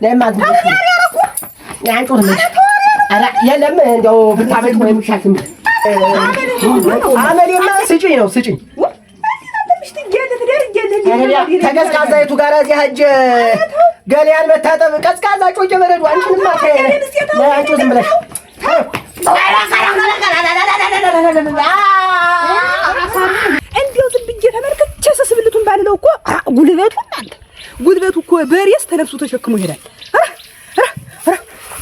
ለማን ያንቁር ነሽ አራ የለም እንደው ብታመጭ ወይ ምሻክም አመሌማ ስጪኝ ነው ስጪኝ ከቀዝቃዛይቱ ጋር እዚህ ሂጅ ገሊያን መታጠብ ቀዝቃዛ ጮጭ በረዱ አንቺንማ አንቺ ዝም ብለሽ እንዴው ዝም ብዬ ተመልከቼ ስስብልቱን ባልለው እኮ ጉልበቱ እኮ በሬስ ተነፍሶ ተሸክሞ ይሄዳል።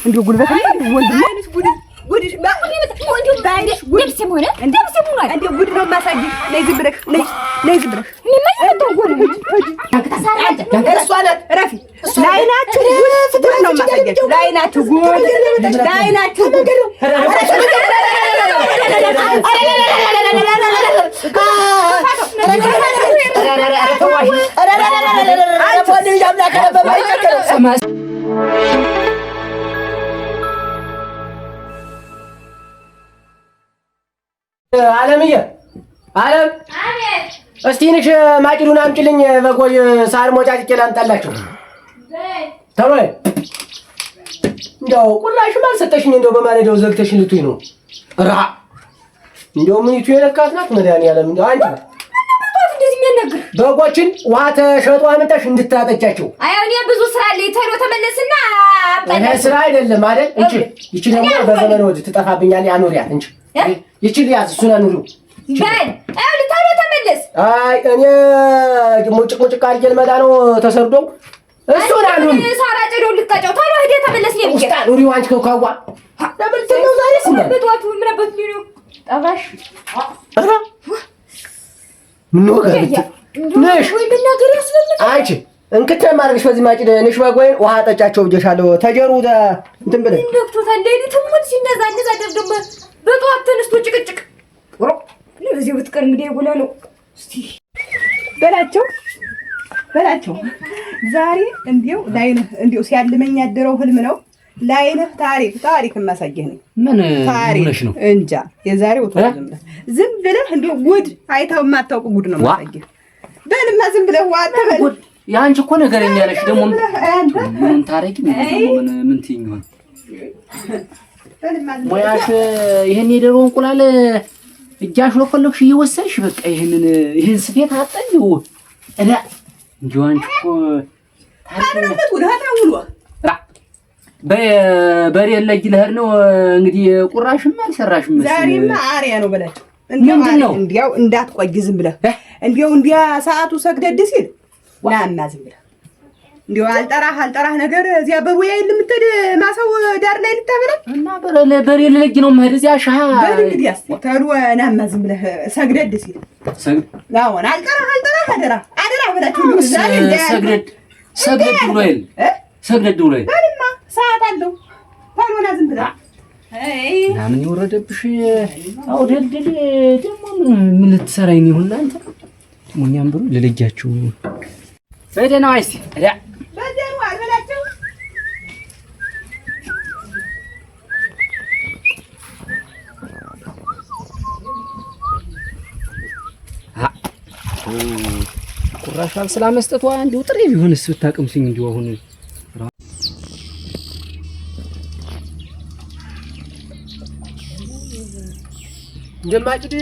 እንዴው ጉልበት ወንድም አይነሽ ጉድሽ ባይደሽ ጉድስ ሆነ እንደምስ ሆኗል። እንዴው ጉድ ነው ማሳጅ ነይ ዝም ብለሽ ነይ ዝም ብለሽ ምን ተንቆል ረፊ ላይናችሁ ፍትህ ነው ማሳጃችሁ ላይናችሁ ጉድ ላይናችሁ አለምዬ አለም አቤት እስቲ ንሽ ማጭዱን አምጪልኝ በጎይ ሳር ሞጫጭቄ ላምጣላችሁ ተወይ እንደው ቁላሽም አልሰጠሽኝ እንደው በማለዳው ዘግተሽኝ ልትይ ነው ራ እንደው ምን ይቱ የለካት ናት መድኃኒዓለም እንደው አንቺ እንደዚህ የሚያናግር በጎችን ውሃ ተሸጡ አመጣሽ እንድታጠጫቸው አይ እኔ ብዙ ስራ አለኝ ተሎ ተመለስና እኔ ስራ አይደለም አይደል እንጂ ይቺ ደግሞ በዘመን ወድ ትጠፋብኛለች አኑሪያት እንጂ ይቺ ሊያዝ እሱን አኑሩ ባል አይ ተሎ ተመለስ አይ እኔ ሙጭቅ አድርጌ ልመጣ ነው ተሰርዶ እሱን አኑሩ ሳራ ጨዶ ልትቀጨው ተሎ ሄደ ተመለስ ነው ይሄ አኑሪው አንቺ ከውካዋ ለምን ተለው ዛሬ ስማ በጧቱ ምንበት ነው ጠባሽ አራ ምን ነው ጋር ነሽ ወይ ብናገር ያስፈልግ አንቺ እንክተ ማርግሽ በዚህ ማጭድ ነሽ በጎይን ውሃ ጠጫቸው ብዬሻለሁ ተጀሩ እንትን ብለ እንደክቶታል ለሊት ምን ሲነዛ ደብደብ በጧት ተነስቶ ጭቅጭቅ ወሮ ለዚህ ብትቀር እንግዲህ ይጎላሉ እስቲ በላቸው ዛሬ እንዴው ሲያልመኝ ያደረው ህልም ነው ላይነህ ታሪክ ማሳየህ ነው ምን ሆነሽ ነው እንጃ የዛሬው ዝም ብለህ እንዴው ጉድ አይተው የማታውቁ ጉድ ነው ማሳየህ በልማ ዝም ብለህ ዋተበል ያንቺ እኮ ነገረኛ ነሽ ደግሞ ምን ታረቂ ምን ትይኝ ሞያሽ ይሄን የደሮ እንቁላል እጃሽ ለፈለግሽ እየወሰድሽ በቃ ይሄን ስፌት አጠኝው እዳ እንጂ አንቺ እኮ ታረበት ወደ ታውሉ በሬ ለጅ ለህር ነው እንግዲህ ቁራሽም አልሰራሽም ዛሬማ አሪያ ነው በላቸው እንዴው እንዳትቆይ ዝም ብለህ እንዴው እንዲያ ሰዓቱ ሰግደድ ሲል ናና ዝም ብለህ እንዴው አልጠራህ ነገር እዚያ በሩያ የምትሄድ ማሳው ዳር ላይ ልታበላ እና በሬ ለጅ ነው መሄድ እዚያ ሻህ እንግዲህ ተሩ ናማ ዝም ብለህ ሰግደድ ሲል አሁን አልጠራህ አደራ በላቸው ዛሬ ሰግደድ ብሎ ይል በልማ ሰዓት አለው ታልሆነ ዝም ብለህ ምን ይወረደብሽ አውደልድል ደግሞ ምን ልትሰራኝ ይሁን አንተ ሙኛም ብሩ ለልጃችሁ በደና አይሲ አዳ በደኑ አልበላቸው ቁራሻል ስላመስጠቷ እንዲው ጥሬ ቢሆንስ ብታቀምሲኝ እንዲው አሁን እንደማጭድ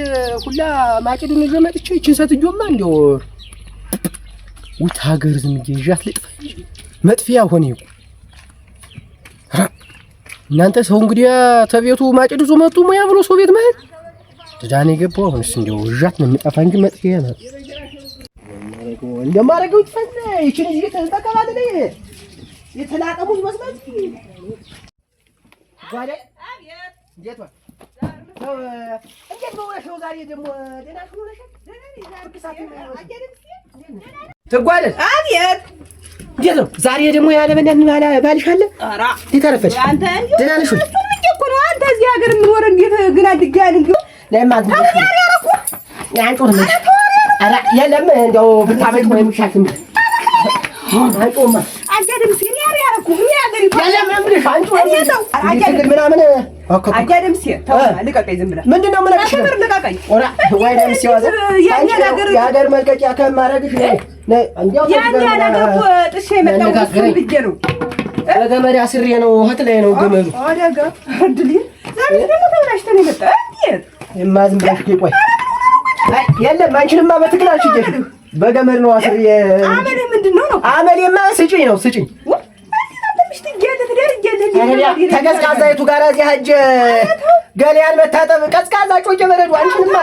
ሁላ ማጭዱን ይዤ መጥቼ እቺን ሰትጆማ እንደው ውት ሀገር ዝም ይዣት ልጥፋ መጥፊያ ሆነ ይቁ እናንተ ሰው እንግዲህ ተቤቱ ማጭድ ይዞ መጡ ሙያ ብሎ ሰው ቤት መሄድ ዳኔ ገባው አሁንስ እንደው ይዣት ነው የምጠፋ እንጂ መጥፊያ ናት እንደማረገው ይፈነ እቺን እዚህ ተንጠቀላለ የተላቀሙት መስማት ጓዴ አብየት እንዴት ነው እንዴት ነው ወሽው ዛሬ ደግሞ ደህና ሆነሽ ትጓደል አብየት እንዴት ነው ዛሬ ደግሞ ያለ በእናትህ ባልሽ አለ ኧረ ይተረፈሽ አንተ ደህና ነሽ ወይ እኮ ነው አንተ እዚህ ሀገር የምኖር እንዴት ግን አድጋል እንዴ ለማን ያረኩ ያንጮህ ነሽ ኧረ የለም እንደው ብታመጭ ወይ ምሻክም አንጮማ አጃደም ሲኒ ያረኩ ያገሪ የለም ምንሽ አንጮህ ነው አጃደም ምናምን አጃደም ሲ ልቀቀኝ ዝም ብለህ ምንድነው ምንሽ ነገር ልቀቀኝ ኦራ ወይ ደም ሲዋዘ የሀገር መልቀቂያ ከማረግሽ ነይ ያን ነገር ጥሼ መጣው ብዬ ነው በገመድ አስሬ ነው እህት ላይ ነው ገመዱ። አደጋ እድል ዛሬ ደግሞ ተብላሽተን የመጣ እንዴት የማዝም ብለሽ ቆይ አይ የለም አንቺንማ በትክክል አልሽጀሽ በገመድ ነው አስሬ። አመሌ ምንድነው ነው? አመሌማ ስጪኝ ነው ስጪኝ። ከቀዝቃዛይቱ ጋር እዚህ ሂጅ ገለያን መታጠብ ቀዝቃዛ ጮቄ በረዶ አንቺንማ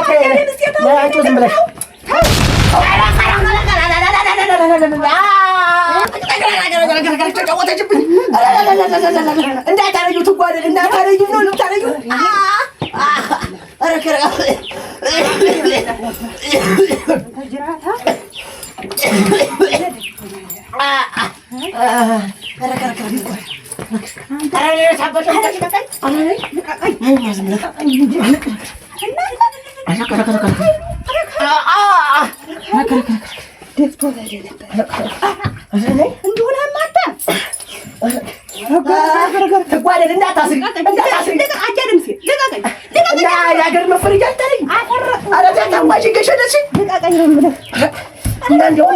አንቺ ዝም ብለሽ እንዳታረጊው ትጓደል እንዳታረጊው ነው ልታረጊው ትጓደል እንዳታስሪ የሀገር መፈረጃ አታረጊ ኧረ ታማሽ ገሸደሽ እና እንደው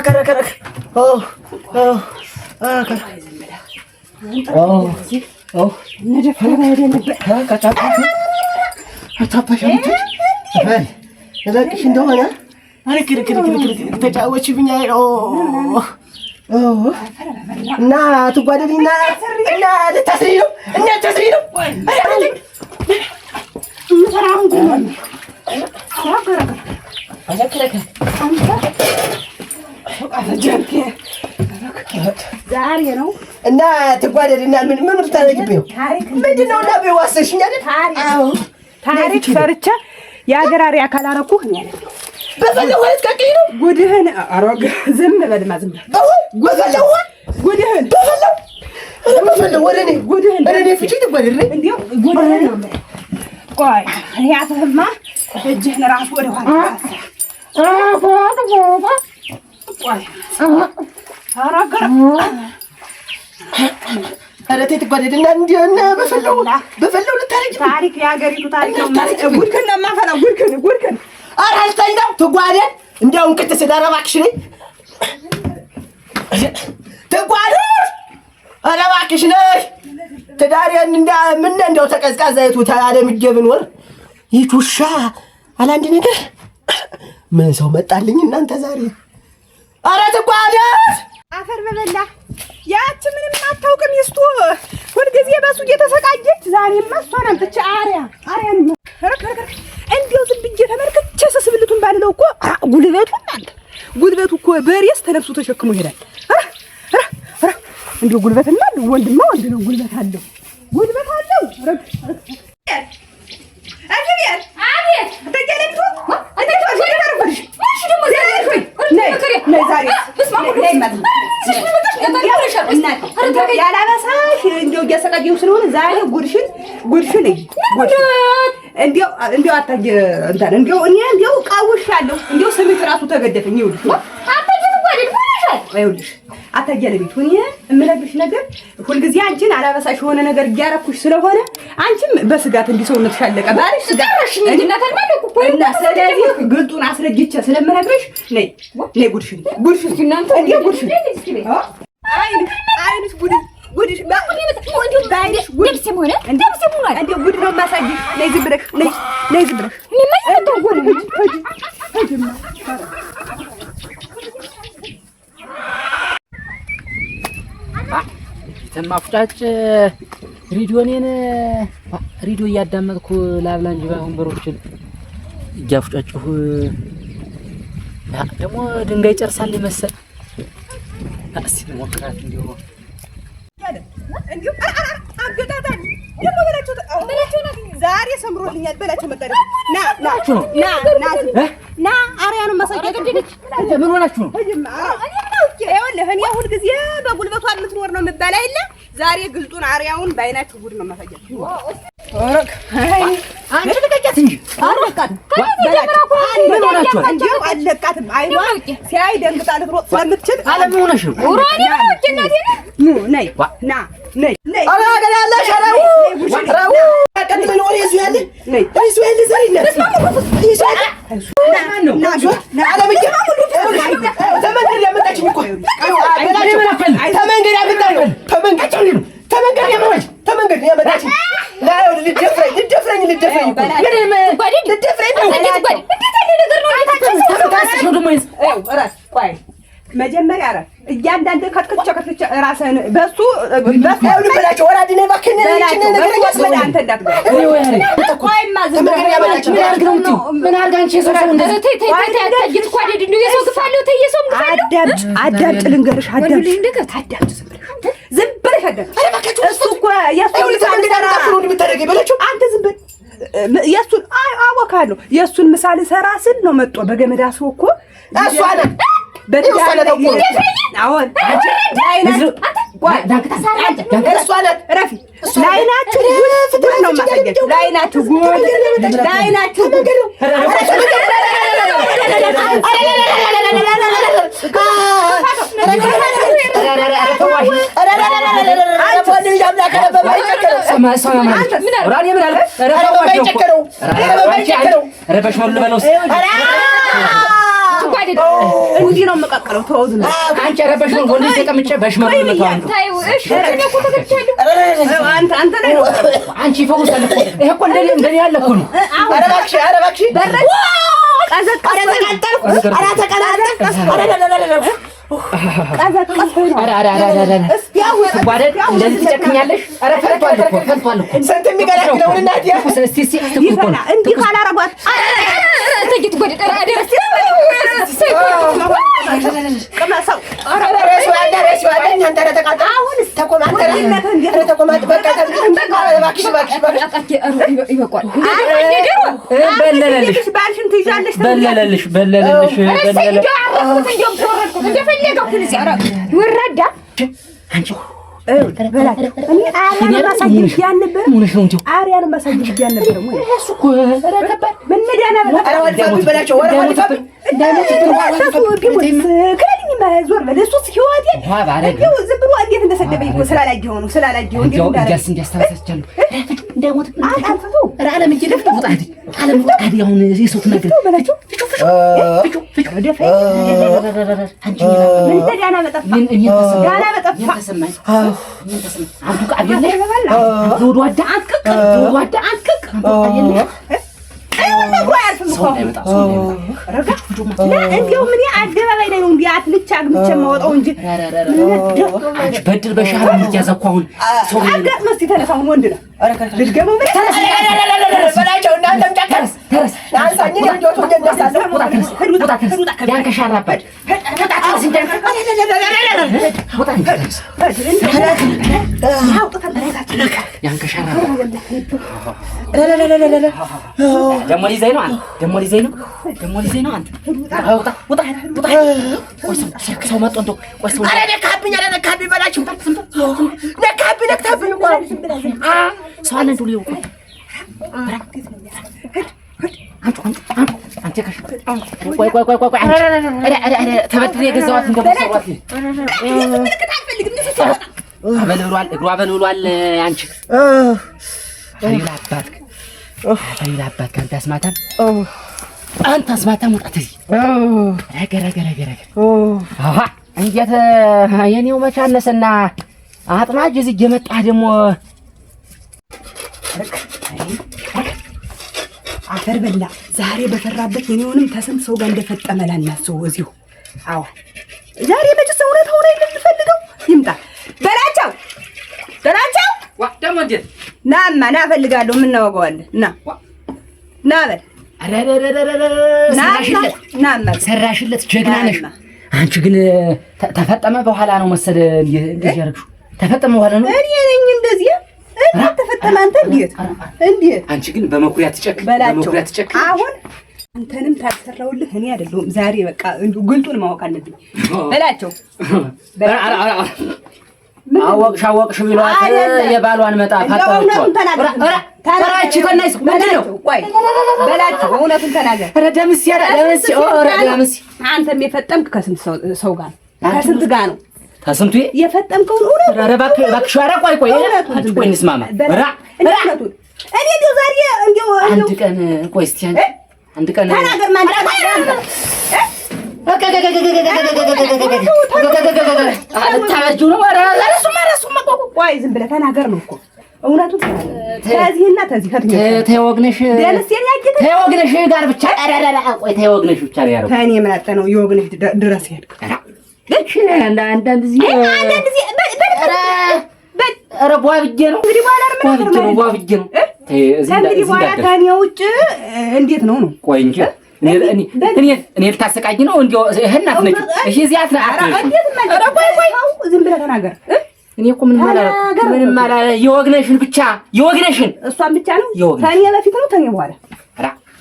ከረከረክ እባክሽ እንደሆነ ተጫወችብኝ እና ትጓደልና እና ልታስሪ ነው እና ታስሪ ነው ዛሬ ነው እና ትጓደልና ምን ልታረጊብኝ ነው? ምንድን ነው እና በዋሰሽኝ አይደል? ታሪክ ሰርቼ የሀገር አሪያ ካላረኩህ በፈለው ወይስ ቀቅኝ ነው ጉድህን አሮግ ዝም በልማ ዝም በፈለው ጉድህን በፈለው ወደ እኔ ጉድህን ወደ እኔ ፍቺ ትጓደል እንዴው ጉድህን ነው ቆይ ያተህማ እጅህን ራሱ ወደ ኋላ ቆይ አራገር አረቴ ትጓደልና እንዴና በፈለው ልታረጊ ታሪክ የሀገሪቱ ታሪክ ነው ጉድህን ነው የማፈላው ጉድህን አራልተኛው ትጓደል እንደውም ቅጥ ስለረባክሽ ነኝ ትጓደል አረባክሽ ነኝ ትዳሬን ምን እንደው ተቀዝቃዛይቱ ታለምጄ ብኖር ይቱሻ አላንድ ነገር ምን ሰው መጣልኝ እናንተ ዛሬ ኧረ ትጓደል አፈር በበላ ያቺ ምንም አታውቅም ይስቱ ሁልጊዜ በሱ እየተሰቃየች ዛሬማ እሷን አምጥቼ አሪያን እንዲያው ዝም ብዬ ተመልክቼ ስስብልቱን ባልለው እኮ ጉልበቱ እኮ በሬስ ተነፍሶ ተሸክሞ ይሄዳል። እንዲያው ጉልበትና ወንድማ ወንድ ነው ጉልበት አለው ያላበሳሽ እንዲያው እያሰቃየሁ ስለሆነ ዛሬ ጉድሽን እንዲያው አታጅ እንትን እንዲያው ቃውሻለሁ እንዲያው ስሜት ራሱ ተገደፈኝ። ይኸውልሽ አታጀለቢት ሁኔ እምነግርሽ ነገር ሁልጊዜ አንቺን አላበሳሽ የሆነ ነገር እያረኩሽ ስለሆነ አንቺም በስጋት እንዲሰውነትሽ አለቀ ባልሽ ስጋት እና ስለዚህ ግልጡን አስረጅቼ ስለምነግርሽ ነይ ጉድሽን እናንተ እንዴ ጉድሽን አይንሽ ጉድሽ ባይሽ ጉድሽ ሆነ እንደምሰሙ ነው እንዴ ጉድ ነው ማሳጅሽ ነይ ዝም ብለሽ ተማፍጫጭ ሬዲዮ እያዳመጥኩ ላብላ እንጂ ባሁን በሮችን እያፍጫጭሁ ደግሞ ድንጋይ ጨርሳል መሰል እስቲ ሞክራት እንዲሁ አገጣጣኝ ደግሞ በላቸው ዛሬ ሰምሮልኛል በላቸው መጣደ ና አሪያኑ ማሳያ ገደለች ምን ሆናችሁ ነው? እኔ ሁልጊዜ በጉልበቷ የምትኖር ነው የምባል አይደለ? ዛሬ ግልጡን አሪያውን በአይናችሁ ጉድ ነው ማሳያችሁ። አንቺ ልቀቂያት እንጂ አልለቃትም። ምን ሆናችኋል? አልለቃትም። አይኗ ሲያይ ደንግጣ ልትሮጥ ስለምትችል አለም ሆነሽ ነው። ነይ መጀመሪያ አረ እያንዳንዱ ከትከቻ ራስህን በሱ በላቸው ወራዲ ነው ባከነ ነገር ያስመጣ አንተ እንዳትገባ ቆይማ ዝም ምን አድርጋ አንቺ የሰው ሰው እንደዚህ ተይ ኳዴድ ነው የሰው ግፋለው ተይ የሰው ግፋለው አዳምጥ ልንገርሽ አዳምጥ ዝም ብለሽ አዳምጥ እሱ እኮ የሰው ልጅ በላቸው አንተ ዝም በል የሱን አወካለሁ የሱን ምሳሌ ሰራ ስል ነው መጥቶ በገመድ አስሮ እኮ እሱ አለ እንዲህ ነው የምቀቀለው። ተወው ነው አንቺ ረበሽ ነው ወንድ ተቀምጬ በሽመሩ ለታው ታዩ እሺ እኮ ተከቻለሁ አንተ ላይ ነው አንቺ ፈውሳለ ይሄ እኮ እንደኔ ያለ እኮ ነው። ኧረ እባክሽ በረድ እንደዚህ ትጨክኛለሽ? ኧረ ፈልቷል እኮ ስንት የሚገላግለው እናት እንዲህ ካላረጓት በለለልሽ ወራዳ አንቺ አደባባይ ላይ ነው እንዴ አትልቻ አግምቼ ማወጣው እንጂ በድል በሻህ ያዘኳውን ሰው አጋጥመስ ተነሳው ወንድ ነው ልድገመው በላቸው እናንተም ጨከርስ ተረስ አንሳኝ ልጆቹ እንደነሳለው ያንከሻራባድ ደሞ ሊዘይ ነው አንተ ውጣ ሰው መጥቶ እንደው ቆይ ሰው ነካብኝ በላቸው ነካብኝ ሰው አለ እንደው ሊው አንተ ከሽ ቆይ ተበድሬ የገዛኋት እንደምትሰሯት እግሯ በልብሏል። አንቺ ፈሪዳ አባት ከአንተ አስማታም አንተ አስማታም ወጣት እዚህ ረገ እንዴት የኔው መቼ አነሰና አጥማጅ እዚህ እየመጣህ ደግሞ አፈር በላ ዛሬ በፈራበት የኔውንም ተሰምሰው ጋር እንደፈጠመ ላናስው እዚሁ። አዎ ዛሬ መጭ ሰውነት ሆነ የምፈልገው ይምጣ በላቸው ዋ ደሞ እንዴት ናማ ና ፈልጋለሁ። ምን እናወጋዋለን? ና በል ሰራሽለት ጀግና ነሽ። አንቺ ግን ተፈጠመ በኋላ ነው መሰለ እንደዚህ ያደረግሽው። ተፈጠመ በኋላ ነው እኔ ነኝ እንደዚህ ተፈጠመ። አንተ እንዴት አንቺ ግን በመኩሪያ ትጨክ አሁን አንተንም ታሰራውልህ እኔ አይደለሁም። ዛሬ በቃ ግልጡን ማወቅ አለብኝ በላቸው። አወቅሽ ቢሏት የባሏን መጣፍ ታራች ተነስ ምንድነው? ቆይ በላቸው እውነቱን ተናገር። ረደምስ አንተም የፈጠምክ ከስንት ሰው ጋር ከስንት ጋር ነው? ከስንቱ የፈጠምከው እውነት? ኧረ እባክሽ ኧረ ቆይ እንስማማ። እውነቱን እኔ እንደው ዛሬ እንደው አንድ ቀን ቆይ እስቲ አንድ ቀን ተናገር። ልታበጁ ነው። ቆይ ዝም ብለህ ተናገር ነው እኮ እውነቱን ተዚህና ተዚህ ተወግነሽ ተወግነሽ ጋር ብቻ ቆይ ተወግነሽ ብቻ ነው ያለው። ከእኔ ምን አጠ ነው የወግነሽ ድረስ ሄድክ? አንዳንድ ጊዜ ኧረ ቧ ብዬ ነው እንግዲህ ቧ ብዬ ነው። ከእንግዲህ በኋላ ከእኔ ውጭ እንዴት ነው? ቆይ እንጂ እኔ ልታሰቃኝ ነው እንዲያው ይሄን አትነኪው። እሺ እዚህ አትነኪው። ዝም ብለህ ተናገር። እኔ እኮ ምንም አላለ የወግነሽን ብቻ የወግነሽን እሷን ብቻ ነው። ታንየ በፊት ነው ታንየ በኋላ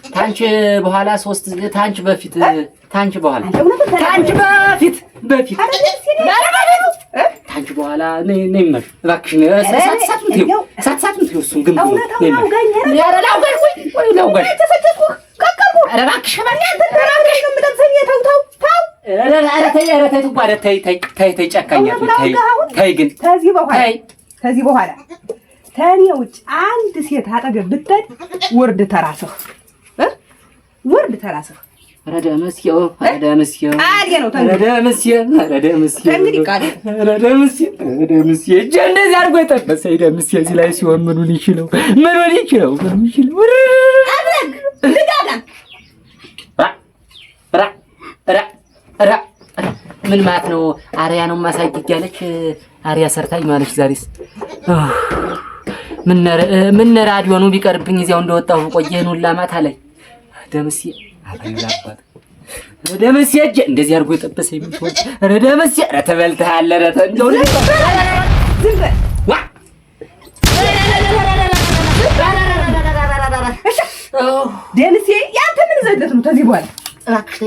ታንቺ በኋላ ሶስት ታንቺ በፊት ታንቺ በኋላ ታንቺ በፊት ታንቺ በኋላ ነይ መሽ እባክሽ ሳትሳቱን ትይው እሱን ግን ነው ያረላው ጋር ወይ ነው ጋር ኧረ እባክሽ ተይ ጨካኛት ተይ ግን ከዚህ በኋላ ተኔ ውጭ አንድ ሴት አጠገብ ብትሄድ ውርድ ተራስህ ረደመስየው ቃሌ ነው ረደመስየ እጄ እንደዚህ አድርጎ የጠበሰኝ ደምስየ እዚህ ላይ ሲሆን ምኑን ይችለው ምን ማለት ነው? አሪያ ነው ማሳጅ ያለች አሪያ ሰርታኝ ማለች። ዛሬስ ምን ራዲዮ ነው ቢቀርብኝ እዚያው እንደወጣሁ ቆየን ሁላ ማታ ላይ ደምስዬ አባይላባት ደምስዬ እጄ እንደዚህ አድርጎ የጠበሰኝ የሚሆን ደምስዬ ተበልተሃል። እንደው ዝም በል ዋ ደምስዬ ያንተ ምን ዘለት ነው? ተዚህ በኋላ እባክሽ